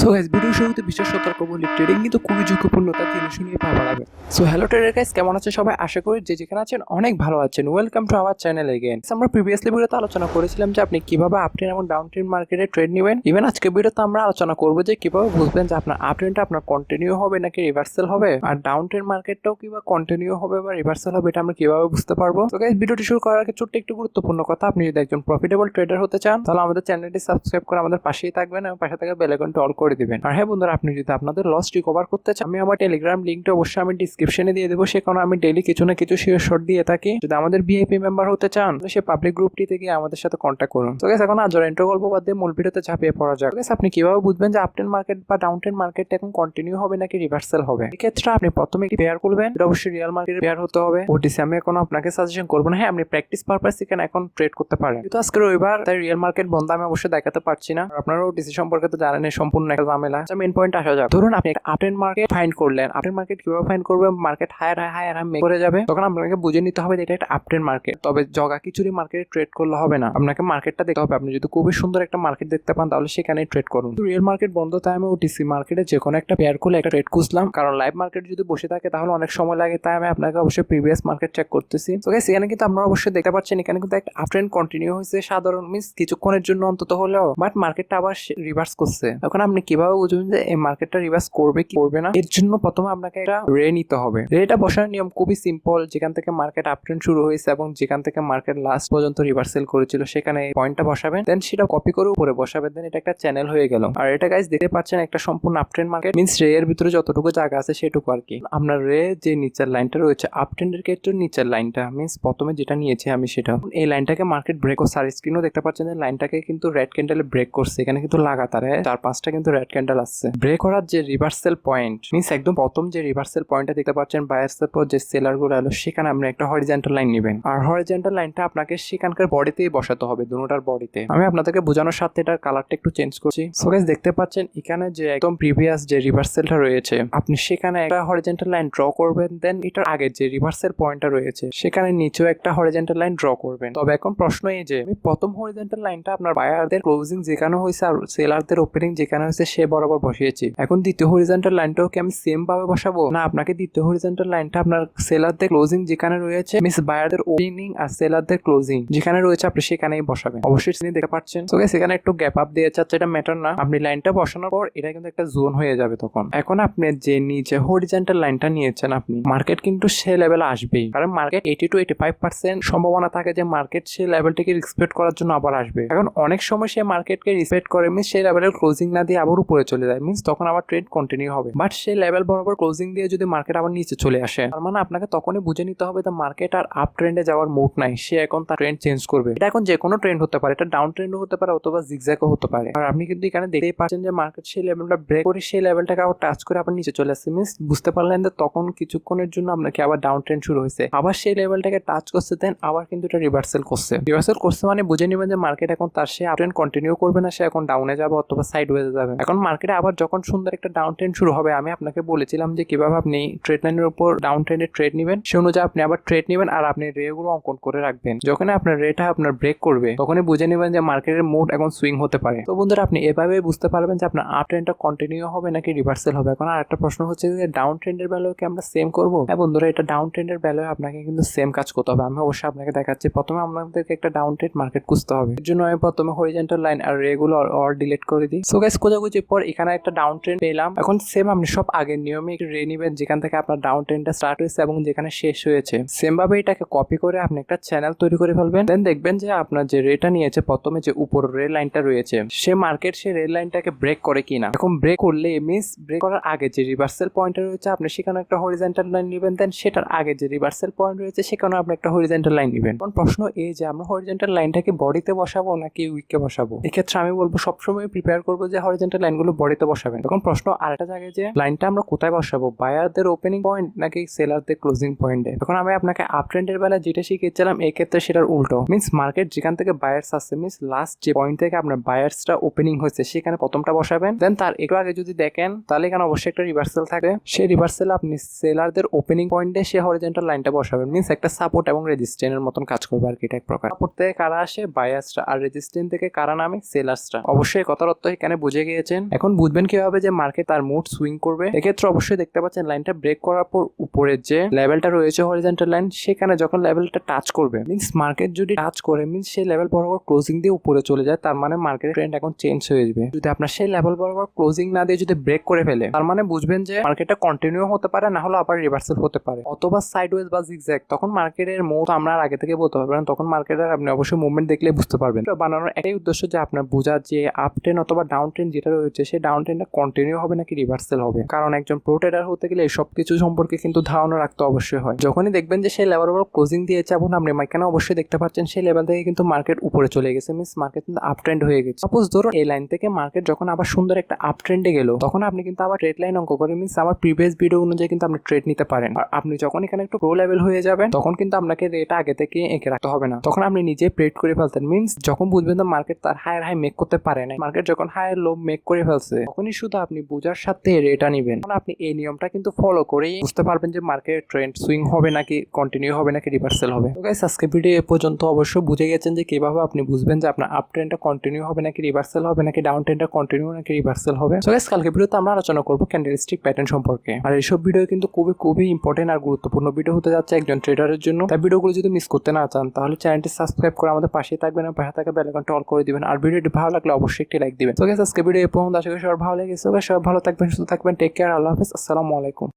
So guys video শুরুতে বিশেষ সতর্ক বলি, ট্রেডিং কিন্তু খুবই ঝুঁকিপূর্ণ, তা জেনে শুনে পা বাড়াবে। সো হ্যালো ট্রেডার গাইস, কেমন আছেন সবাই? আশা করি যে যেখানে আছেন অনেক ভালো আছেন। Welcome to our channel again. আমরা প্রিভিয়াসলি ভিডিওতে আলোচনা করেছিলাম যে আপনি কিভাবে আপট্রেন্ড এবং ডাউনট্রেন্ড মার্কেটে ট্রেড নেবেন। ইভেন আজকে ভিডিওতে আমরা আলোচনা করবো যে কিভাবে বুঝবেন যে আপনার আপট্রেন্ডটা আপনার কন্টিনিউ হবে নাকি রিভার্সাল হবে, আর ডাউনট্রেন্ড মার্কেটটাও কিভাবে কন্টিনিউ হবে বা রিভার্সাল হবে এটা আমরা কিভাবে বুঝতে পারবো। তো গাইস ভিডিওটি শুরু করার আগে ছোট্ট একটু গুরুত্বপূর্ণ কথা, আপনি যদি একজন প্রফিটেবল ট্রেডার হতে চান তাহলে আমাদের চ্যানেলটি সাবস্ক্রাইব করে আমাদের পাশেই থাকবেন এবং পাশে থাকা বেল আইকনটি অল করে দিবেন। আর হ্যাঁ বন্ধুরা, আপনি যদি আপনাদের লস রিকভার করতে চান, আমি আমার টেলিগ্রাম লিঙ্কটা অবশ্যই আমি ডিসক্রিপশনে দিয়ে দেবো। সেখানে আমি ডেইলি কিছু না কিছু শেয়ার শর্ট দিয়ে থাকি। যদি আমাদের ভিআইপি মেম্বার হতে চান তাহলে সে পাবলিক গ্রুপটিতে গিয়ে আমাদের সাথে কন্ট্যাক্ট করুন। তো গাইস এখন আজর এন্ট্রো গল্প বাদ দিয়ে মূল ভিডিওতে ঝাঁপিয়ে পড়া যাক। গাইস আপনি কিভাবে বুঝবেন যে আপট্রেন্ড মার্কেট বা ডাউনট্রেন্ড মার্কেট এখন কন্টিনিউ হবে নাকি রিভার্সাল হবে? এই ক্ষেত্রে আপনি প্রথমে একটি পেয়ার করবেন, এটা অবশ্যই রিয়েল মার্কেটের পেয়ার হতে হবে। ওটিসি আমি এখন আপনাকে সাজেশন করবো না, হ্যাঁ আপনি প্র্যাকটিস পারপাস এখানে এখন ট্রেড করতে পারেন। কিন্তু আজকে রবিবার, তাই রিয়েল মার্কেট বন্ধ আমি অবশ্যই দেখাতে পারছি না। আপনারা ওটিসি সম্পর্কে তো জানেন, সম্পূর্ণ একটা ঝামেলা। মেইন পয়েন্ট আসা যাক। ধরুন আপনি আপট্রেন্ড মার্কেট ফাইন্ড করলেন। আপট্রেন্ড মার্কেট কিভাবে ফাইন্ড করবেন? মার্কেট হায়ার মেক করে যাবে, তখন আপনাকে বুঝে নিতে হবে এটা একটা আপট্রেন্ড মার্কেট। তবে জগা খিচুড়ি মার্কেটে ট্রেড করলে হবে না, আপনাকে মার্কেটটা দেখতে হবে। আপনি যদি খুবই সুন্দর একটা মার্কেট দেখতে পান তাহলে সেখানে ট্রেড করুন। রিয়েল মার্কেট বন্ধ, তাই আমি ওটিসি মার্কেটে যে কোনো একটা পেয়ার খুলে একটা ট্রেড খুঁজলাম, কারণ লাইভ মার্কেট যদি বসে থাকে তাহলে অনেক সময় লাগে। তাই আমি আপনাকে অবশ্যই প্রিভিয়াস মার্কেট চেক করতেছি। তো গাইস এখানে কিন্তু আপনারা অবশ্যই দেখতে পাচ্ছেন এখানে কিন্তু একটা আপট্রেন্ড কন্টিনিউ হয়েছে, সাধারণ মিন্স কিছুক্ষণের জন্য অন্তত হলেও, বাট মার্কেটটা আবার রিভার্স করছে। এখন আপনি কিভাবে বুঝবেন যে এই মার্কেটটা রিভার্স করবে কি করবে না? এর জন্য প্রথমে আপনাকে একটা রে নিতে হবে। রেটা বসানোর নিয়ম খুবই সিম্পল। যেখান থেকে মার্কেট আপট্রেন্ড শুরু হয়েছে এবং যেখান থেকে মার্কেট লাস্ট পর্যন্ত রিভার্সাল করেছিল সেখানে এই পয়েন্টটা বসাবেন, দেন সেটা কপি করে উপরে বসাবেন, দেন এটা একটা চ্যানেল হয়ে গেল। আর এটা গাইস দেখতে পাচ্ছেন একটা সম্পূর্ণ আপট্রেন্ড মার্কেট, মিন্স রে এর ভিতরে যতটুকু জায়গা আছে সেটুকু আর কি। আপনার রে যে নিচের লাইনটা রয়েছে আপট্রেন্ডের ক্ষেত্রে নিচের লাইনটা, মিন্স প্রথমে যেটা নিয়েছি আমি সেটা, এই লাইনটাকে মার্কেট ব্রেক ও সার স্ক্রিনও দেখতে পাচ্ছেন যে লাইনটাকে কিন্তু রেড ক্যান্ডেলে ব্রেক করছে। এখানে কিন্তু লাগাতার 4-5টা কিন্তু রেড ক্যান্ডেল আসছে। ব্রেক করার যে রিভার্সাল পয়েন্ট, মিন্স একদম প্রথম যে রিভার্সাল পয়েন্টটা দেখতে পাচ্ছেন বায়ার্সের পর যে সেলার গুলো এলো, সেখানে আপনি একটা হরিজন্টাল লাইন নেবেন। আর হরিজন্টাল লাইনটা আপনাকে সেখানকার বডিতেই বসাতে হবে, দুটোটার বডিতে। আমি আপনাদেরকে বোঝানোর সাথে এটার কালারটা একটু চেঞ্জ করছি। সো গাইস দেখতে পাচ্ছেন এখানে যে একদম প্রিভিয়াস যে রিভার্সালটা রয়েছে, আপনি সেখানে একটা হরিজন্টাল লাইন ড্র করবেন, দেন এটার আগে যে রিভার্সাল পয়েন্টটা রয়েছে সেখানে নিচেও একটা হরিজন্টাল লাইন ড্র করবেন। তবে এখন প্রশ্ন এই যে আমি প্রথম হরিজন্টাল লাইনটা আপনার বায়ারদের ক্লোজিং যেখানে হয়েছে আর সেলারদের ওপেনিং যেখানে হয়েছে সে বরাবর বসিয়েছি। এখন দ্বিতীয় হরিজন্টাল লাইনটাও কি আমি সেম ভাবে বসাবো, না আপনাকে দ্বিতীয় হরিজন্টাল লাইনটা আপনার সেলারদের ক্লোজিং যেখানে রয়েছে, মিস বায়ারদের ওপেনিং আর সেলারদের ক্লোজিং যেখানে রয়েছে আপনি সেখানেই বসাবেন। অবশ্যই তিনি দেখতে পাচ্ছেন। তো গাইস এখানে একটু গ্যাপ আপ দিয়ে যাচ্ছে, এটা ম্যাটার না। আপনি লাইনটা বসানোর পর এটা কিন্তু একটা জোন হয়ে যাবে তখন। এখন আপনি যে নিচে হরিজন্টাল লাইনটা নিয়েছেন আপনি, মার্কেট কিন্তু সে লেভেলে আসবেই, কারণ মার্কেট 80-85% সম্ভাবনা থাকে যে মার্কেট সেই লেভেলটাকে রেসপেক্ট করার জন্য আবার আসবে। এখন অনেক সময় সে মার্কেটকে রেসপেক্ট করে, মিন্স সেই লেভেলের ক্লোজিং না দিয়ে আবার উপরে চলে যায়, মিন্স তখন আবার ট্রেড কন্টিনিউ হবে। বাট সেই লেভেল বরাবর ক্লোজিং দিয়ে যদি মার্কেট আবার নিচে চলে আসে, তার মানে আপনাকে তখনই বুঝে নিতে হবে যে মার্কেট আর আপ ট্রেন্ডে যাওয়ার মুড নাই, সে এখন তার ট্রেন্ড চেঞ্জ করবে। এটা এখন যে কোনো ট্রেন্ড হতে পারে, এটা ডাউন ট্রেন্ডও হতে পারে অথবা জিগজ্যাগও হতে পারে। আর আপনি কিন্তু এখানে দেখতেই পাচ্ছেন যে মার্কেট সেই লেভেলটা ব্রেক করে সেই লেভেলটাকে আবার টাচ করে আবার নিচে চলে আসছে, মিন্স বুঝতে পারলেন যে তখন কিছুক্ষণের জন্য আপনাকে আবার ডাউন ট্রেন্ড শুরু হয়েছে, আবার সেই লেভেলটাকে টাচ করছে, দেন আবার কিন্তু এটা রিভার্সাল করছে মানে বুঝে নেবেন যে মার্কেট এখন তার সে আপ ট্রেন্ড কন্টিনিউ করবে না, সে এখন ডাউনে যাবে অথবা সাইড ওয়েজে যাবে। এখন মার্কেটে আবার যখন সুন্দর একটা ডাউন ট্রেন্ড শুরু হবে, আমি আপনাকে বলেছিলাম যে কিভাবে আপনি ট্রেড লাইনের উপর ডাউন ট্রেন্ডে ট্রেড নেবেন, সে অনুযায়ী আপনি আবার ট্রেড নেবেন আর আপনি রে গুলো অঙ্কন করে রাখবেন। যখন আপনার রেটা আপনার ব্রেক করবে তখনই বুঝে নেবেন যে মার্কেটের মুড এখন সুইং হতে পারে। তো বন্ধুরা আপনি এভাবে বুঝতে পারবেন যে আপনার আপ ট্রেন্ডটা কন্টিনিউ হবে নাকি রিভার্সাল হবে। এখন আর একটা প্রশ্ন হচ্ছে যে ডাউন ট্রেন্ডের বেলায় কি আমরা সেম করবো? হ্যাঁ বন্ধুরা, এটা ডাউন ট্রেন্ডের বেলায় আপনাকে কিন্তু সেম কাজ করতে হবে। আমি অবশ্যই আপনাকে দেখাচ্ছি। প্রথমে আপনাদেরকে একটা ডাউন ট্রেন্ড মার্কেট খুঁজতে হবে, এর জন্য আমি প্রথমে হরিজন্টাল লাইন আর রে গুলো অল ডিলিট করে দিই। সো গাইস খোঁজাখুঁজির পর এখানে একটা ডাউন ট্রেন্ড পেলাম। এখন সেম আপনি সব আগের নিয়মে একটু রে নিবেন যেখান থেকে আপনার ডাউন ট্রেন্ডটা স্টার্ট হয়েছে এবং যেখানে শেষ হয়েছে, সেম ভাবে এটাকে কপি করে আপনি একটা চ্যানেল তৈরি করে ফেলবেন। দেন দেখবেন যে আপনার যে রেটা নিয়েছে প্রথমে যে উপর রেড লাইনটা রয়েছে, সে মার্কেট সে রেড লাইনটাকে ব্রেক করে কিনা। এখন ব্রেক করলে মিন্স ব্রেক করার আগে যে রিভার্সাল পয়েন্ট রয়েছে আপনি সেখানে একটা হরিজন্টাল লাইন নেবেন, দেন সেটার আগে যে রিভার্সাল পয়েন্ট রয়েছে সেখানে আপনি একটা হরিজন্টাল লাইন নেবেন। এখন প্রশ্ন এই যে আমরা হরিজন্টাল লাইনটাকে বডিতে বসাবো নাকি উইকে বসাবো? এক্ষেত্রে আমি বলবো সবসময় প্রিপেয়ার করবো যে হরিজন্টাল লাইনগুলো বডিতে বসাবেন। এখন প্রশ্ন আরেকটা জায়গায় যে লাইনটা আমরা কোথায় বসাবো, বায়ারদের ওপেনিং পয়েন্ট নাকি সেলারদের ক্লোজিং পয়েন্টে? এখন আমি আপনাকে আপ ট্রেন্ডের বেলা যেটা শিখেছিলাম এই ক্ষেত্রে সেটার উল্টো, মিন্স মার্কেট যেখান থেকে বায়ার্স আসছে, মিন্স লাস্ট যে পয়েন্ট থেকে আপনার বায়ার্সটা ওপেনিং হয়েছে সেখানে প্রথমটা বসাবেন। দেন তার একটু আগে যদি দেখেন তাহলে এখানে অবশ্যই একটা রিভার্সাল থাকে, সেই রিভার্সাল আপনি সেলারদের ওপেনিং পয়েন্টে সে হরিজন্টাল লাইনটা বসাবেন, মিন্স একটা সাপোর্ট এবং রেজিস্ট্যান্টের মতন কাজ করবে আর কি। এটা এক প্রকার সাপোর্ট থেকে কারা আসে, বায়ার্সরা, আর রেজিস্ট্যান্ট থেকে কারা নামে, সেলার্সরা। অবশ্যই কথার অর্থ এখানে বুঝে গিয়েছে। পাচ্ছেন। এখন বুঝবেন কিভাবে যে মার্কেট তার মুড সুইং করবে। এক্ষেত্রে অবশ্যই দেখতে পাচ্ছেন লাইনটা ব্রেক করার পর উপরের যে লেভেলটা রয়েছে হরিজন্টাল লাইন, সেখানে যখন লেভেলটা টাচ করবে, মিন্স মার্কেট যদি টাচ করে মিন্স সেই লেভেল বরাবর ক্লোজিং দিয়ে উপরে চলে যায়, তার মানে মার্কেটের ট্রেন্ড এখন চেঞ্জ হয়ে যাবে। যদি আপনার সেই লেভেল বরাবর ক্লোজিং না দিয়ে যদি ব্রেক করে ফেলে, তার মানে বুঝবেন যে মার্কেটটা কন্টিনিউ হতে পারে, না হলে আবার রিভার্সাল হতে পারে, অথবা সাইডওয়েজ বা জিগজ্যাগ। তখন মার্কেটের মুভ আমরা আগে থেকে বলতে পারবেন, তখন মার্কেটের আপনি অবশ্যই মুভমেন্ট দেখলে বুঝতে পারবেন। বানানোর একটাই উদ্দেশ্য যে আপনার বোঝার যে আপ ট্রেন্ড অথবা ডাউন ট্রেন্ড যেটা রয়েছে, সেই ডাউন ট্রেন্ডটা কন্টিনিউ হবে নাকি রিভার্সাল হবে। কারণ একজন প্রো ট্রেডার হতে গেলে সব কিছু সম্পর্কে কিন্তু ধারণা রাখতে অবশ্যই হয়। যখনই দেখবেন যে সেই লেভেল বরাবর ক্লোজিং দিয়েছে এবং আপনি এখানে অবশ্যই দেখতে পাচ্ছেন সেই লেভেল থেকে কিন্তু মার্কেট উপরে চলে গেছে, মিন্স মার্কেট কিন্তু আপ ট্রেন্ড হয়ে গেছে। সাপোজ ধরুন এই লাইন থেকে মার্কেট যখন আবার সুন্দর একটা আপ ট্রেন্ডে গেল, তখন আপনি কিন্তু আবার ট্রেড লাইন অঙ্ক করে মিন্স আমার প্রিভিয়াস ভিডিও অনুযায়ী কিন্তু আপনি ট্রেড নিতে পারেন। আর আপনি যখন এখানে একটু প্রো লেভেল হয়ে যাবেন, তখন কিন্তু আপনাকে রেট আগে থেকে এঁকে রাখতে হবে না, তখন আপনি নিজে প্রেড করে ফেলতেন। মিন্স যখন বুঝবেন তো মার্কেট তার হায়ার হাই মেক করতে পারে না, মার্কেট যখন হায়ার লো মেক করে ফেলছে, তখনই শুধু আপনি বোঝার সাথে রেটটা নিবেন। আপনি এই নিয়মটা কিন্তু ফলো করেই বুঝতে পারবেন যে মার্কেট ট্রেন্ড সুইং হবে নাকি কন্টিনিউ হবে নাকি রিভার্সাল হবে। তো গাইস আজকে ভিডিও এ পর্যন্ত অবশ্যই বুঝে গেছেন যে কিভাবে আপনি বুঝবেন যে আপনার আপ ট্রেন্ডটা কন্টিনিউ হবে নাকি রিভার্সাল হবে, নাকি ডাউন ট্রেন্ডটা কন্টিনিউ নাকি রিভার্সাল হবে। তো গাইস কালকে ভিডিওতে আমরা আলোচনা করব ক্যান্ডেলস্টিক প্যাটার্ন সম্পর্কে। আর এইসব ভিডিও কিন্তু খুবই ইম্পর্টেন্ট আর গুরুত্বপূর্ণ ভিডিও হতে যাচ্ছে একজন ট্রেডারের জন্য। তাই ভিডিওগুলো যদি মিস করতে না চান, তাহলে চ্যানেলটি সাবস্ক্রাইব করে আমাদের পাশে থাকবেন আর পাশে থাকা বেল আইকনটা অল করে দিবেন। আর ভিডিওটি ভালো লাগলে অবশ্যই একটি লাইক দিবেন। তো গাইস আজকে ভিডিও এ পর্যন্ত, আশা করি সবার ভালো লেগেছে। সবাই ভালো থাকবেন, সুস্থ থাকবেন, টেক কেয়ার, আল্লাহ হাফেজ, আসসালামু আলাইকুম।